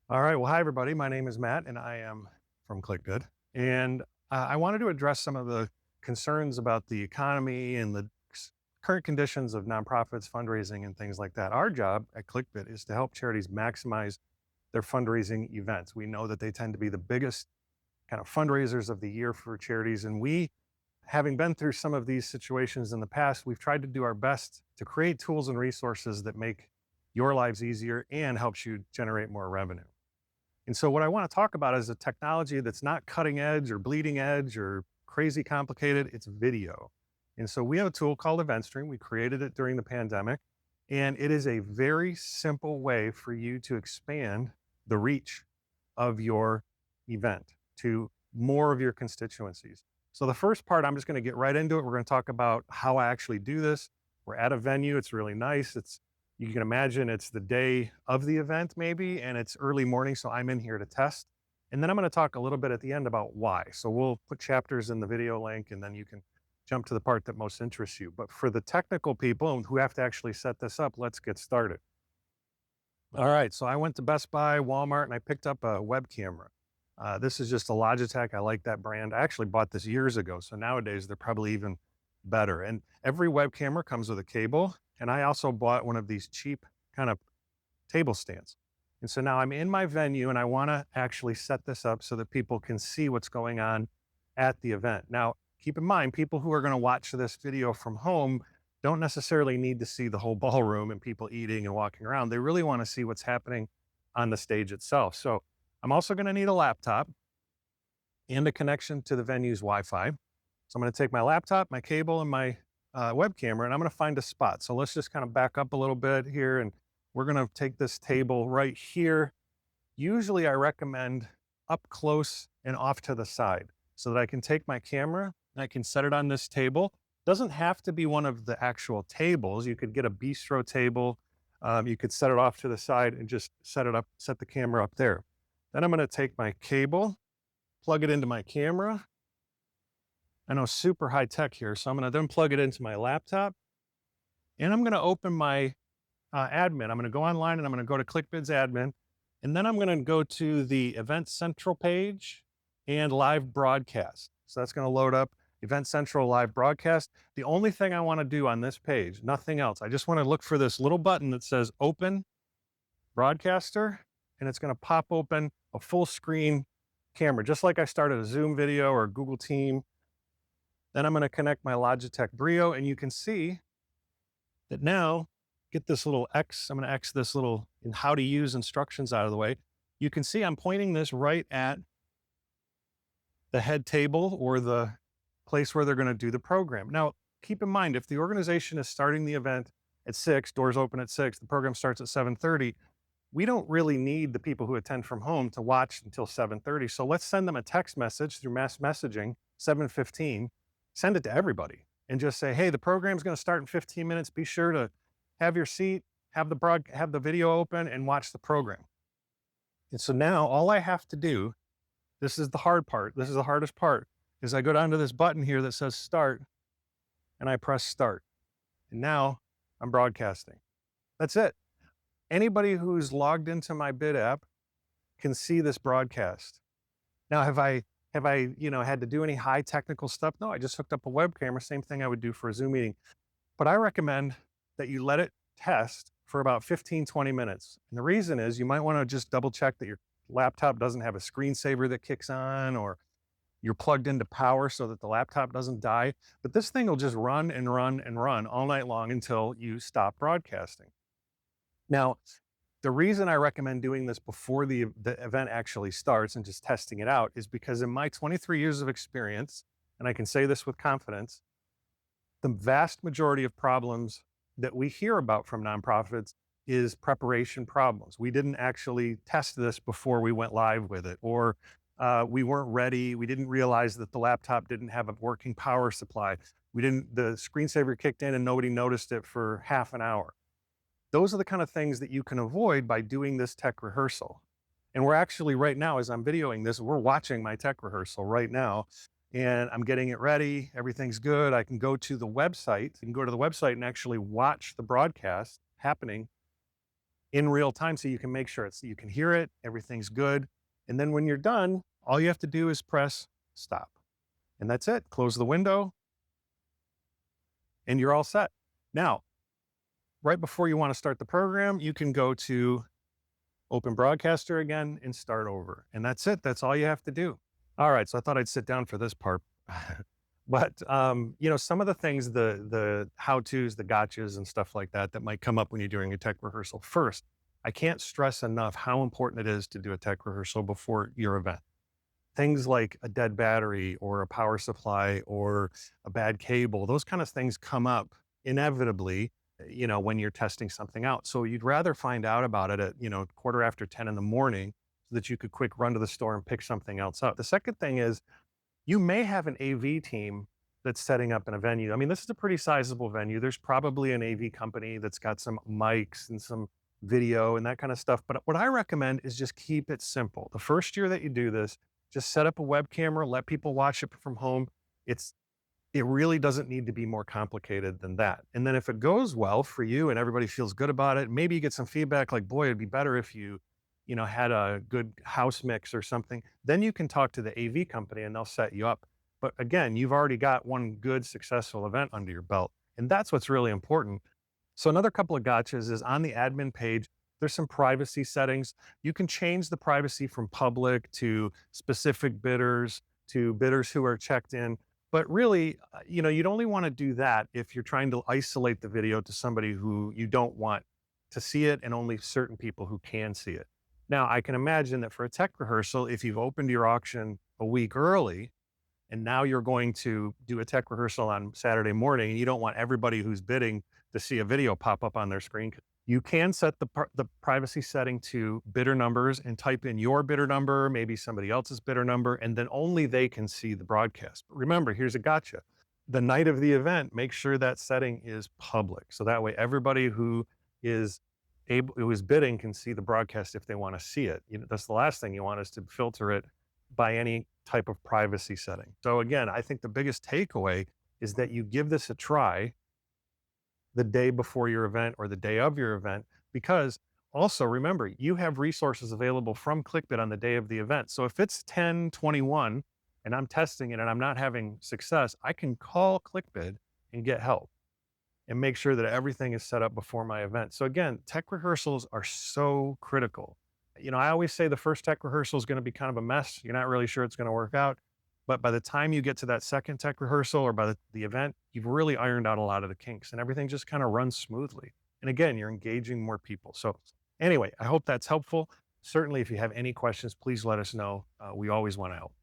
All right. Well, hi, everybody. My name is Matt, and I am from ClickBid. And I wanted to address some of the concerns about the economy and the current conditions of nonprofits, fundraising, and things like that. Our job at ClickBid is to help charities maximize their fundraising events. We know that they tend to be the biggest kind of fundraisers of the year for charities. And we, having been through some of these situations in the past, we've tried to do our best to create tools and resources that make your lives easier and helps you generate more revenue. And so what I want to talk about is a technology that's not cutting edge or bleeding edge or crazy complicated. It's video. And so we have a tool called EventStream. We created it during the pandemic, and it is a very simple way for you to expand the reach of your event to more of your constituencies. So the first part, I'm just going to get right into it. We're going to talk about how I actually do this. We're at a venue. It's really nice. You can imagine it's the day of the event maybe, and it's early morning, so I'm in here to test. And then I'm gonna talk a little bit at the end about why. So we'll put chapters in the video link, and then you can jump to the part that most interests you. But for the technical people who have to actually set this up, let's get started. All right, so I went to Best Buy, Walmart, and I picked up a web camera. This is just a Logitech. I like that brand. I actually bought this years ago, so nowadays they're probably even better. And every web camera comes with a cable. And I also bought one of these cheap kind of table stands. And so now I'm in my venue and I want to actually set this up so that people can see what's going on at the event. Now, keep in mind, people who are going to watch this video from home don't necessarily need to see the whole ballroom and people eating and walking around. They really want to see what's happening on the stage itself. So I'm also going to need a laptop and a connection to the venue's Wi-Fi. So I'm going to take my laptop, my cable, and my web camera, and I'm going to find a spot. So let's just kind of back up a little bit here, and we're going to take this table right here. Usually I recommend up close and off to the side so that I can take my camera and I can set it on this table. Doesn't have to be one of the actual tables. You could get a bistro table. You could set it off to the side and just set it up, set the camera up there. Then I'm going to take my cable, plug it into my camera. I know, super high tech here. So I'm going to then plug it into my laptop, and I'm going to open my admin. I'm going to go online and I'm going to go to ClickBid's admin. And then I'm going to go to the Event Central page and live broadcast. So that's going to load up Event Central live broadcast. The only thing I want to do on this page, nothing else. I just want to look for this little button that says open broadcaster, and it's going to pop open a full screen camera, just like I started a Zoom video or Google Team. Then I'm going to connect my Logitech Brio, and you can see that now, get this little X. I'm going to X this little in how to use instructions out of the way. You can see I'm pointing this right at the head table or the place where they're going to do the program. Now, keep in mind, if the organization is starting the event at 6, doors open at 6, the program starts at 7:30, we don't really need the people who attend from home to watch until 7:30. So let's send them a text message through mass messaging, 7:15, send it to everybody and just say, hey, the program's going to start in 15 minutes. Be sure to have your seat, have the video open, and watch the program. And so now all I have to do, this is the hard part, this is the hardest part, is I go down to this button here that says start, and I press start. And now I'm broadcasting. That's it. Anybody who's logged into my bid app can see this broadcast. Now, have I had to do any high technical stuff? No, I just hooked up a web camera, same thing I would do for a Zoom meeting. But I recommend that you let it test for about 15, 20 minutes. And the reason is you might want to just double check that your laptop doesn't have a screensaver that kicks on, or you're plugged into power so that the laptop doesn't die. But this thing will just run and run and run all night long until you stop broadcasting. Now, the reason I recommend doing this before the event actually starts and just testing it out is because in my 23 years of experience, and I can say this with confidence, the vast majority of problems that we hear about from nonprofits is preparation problems. We didn't actually test this before we went live with it, or we weren't ready. We didn't realize that the laptop didn't have a working power supply. The screensaver kicked in and nobody noticed it for half an hour. Those are the kind of things that you can avoid by doing this tech rehearsal. And we're actually right now, as I'm videoing this, we're watching my tech rehearsal right now, and I'm getting it ready. Everything's good. I can go to the website. You can go to the website and actually watch the broadcast happening in real time so you can make sure you can hear it, everything's good. And then when you're done, all you have to do is press stop. And that's it. Close the window and you're all set. Now, right before you want to start the program, you can go to open broadcaster again and start over. And that's it. That's all you have to do. All right. So I thought I'd sit down for this part. But some of the things, the how-tos, the gotchas and stuff like that might come up when you're doing a tech rehearsal. First, I can't stress enough how important it is to do a tech rehearsal before your event. Things like a dead battery or a power supply or a bad cable, those kind of things come up inevitably, when you're testing something out. So you'd rather find out about it at, quarter after 10 in the morning so that you could quick run to the store and pick something else up. The second thing is you may have an AV team that's setting up in a venue. I mean, this is a pretty sizable venue. There's probably an AV company that's got some mics and some video and that kind of stuff. But what I recommend is just keep it simple. The first year that you do this, just set up a web camera, let people watch it from home. It's it really doesn't need to be more complicated than that. And then if it goes well for you and everybody feels good about it, maybe you get some feedback like, boy, it'd be better if you had a good house mix or something. Then you can talk to the AV company and they'll set you up. But again, you've already got one good successful event under your belt. And that's what's really important. So another couple of gotchas is on the admin page, there's some privacy settings. You can change the privacy from public to specific bidders to bidders who are checked in. But really, you'd only want to do that if you're trying to isolate the video to somebody who you don't want to see it and only certain people who can see it. Now, I can imagine that for a tech rehearsal, if you've opened your auction a week early and now you're going to do a tech rehearsal on Saturday morning and you don't want everybody who's bidding to see a video pop up on their screen, you can set the privacy setting to bidder numbers and type in your bidder number, maybe somebody else's bidder number, and then only they can see the broadcast. But remember, here's a gotcha. The night of the event, make sure that setting is public. So that way everybody who is bidding can see the broadcast if they want to see it. That's the last thing you want is to filter it by any type of privacy setting. So again, I think the biggest takeaway is that you give this a try the day before your event or the day of your event, because also remember, you have resources available from ClickBid on the day of the event. So if it's 10:21 and I'm testing it and I'm not having success, I can call ClickBid and get help and make sure that everything is set up before my event. So again, tech rehearsals are so critical. I always say the first tech rehearsal is going to be kind of a mess. You're not really sure it's going to work out. But by the time you get to that second tech rehearsal or by the event, you've really ironed out a lot of the kinks and everything just kind of runs smoothly. And again, you're engaging more people. So anyway, I hope that's helpful. Certainly, if you have any questions, please let us know. We always want to help.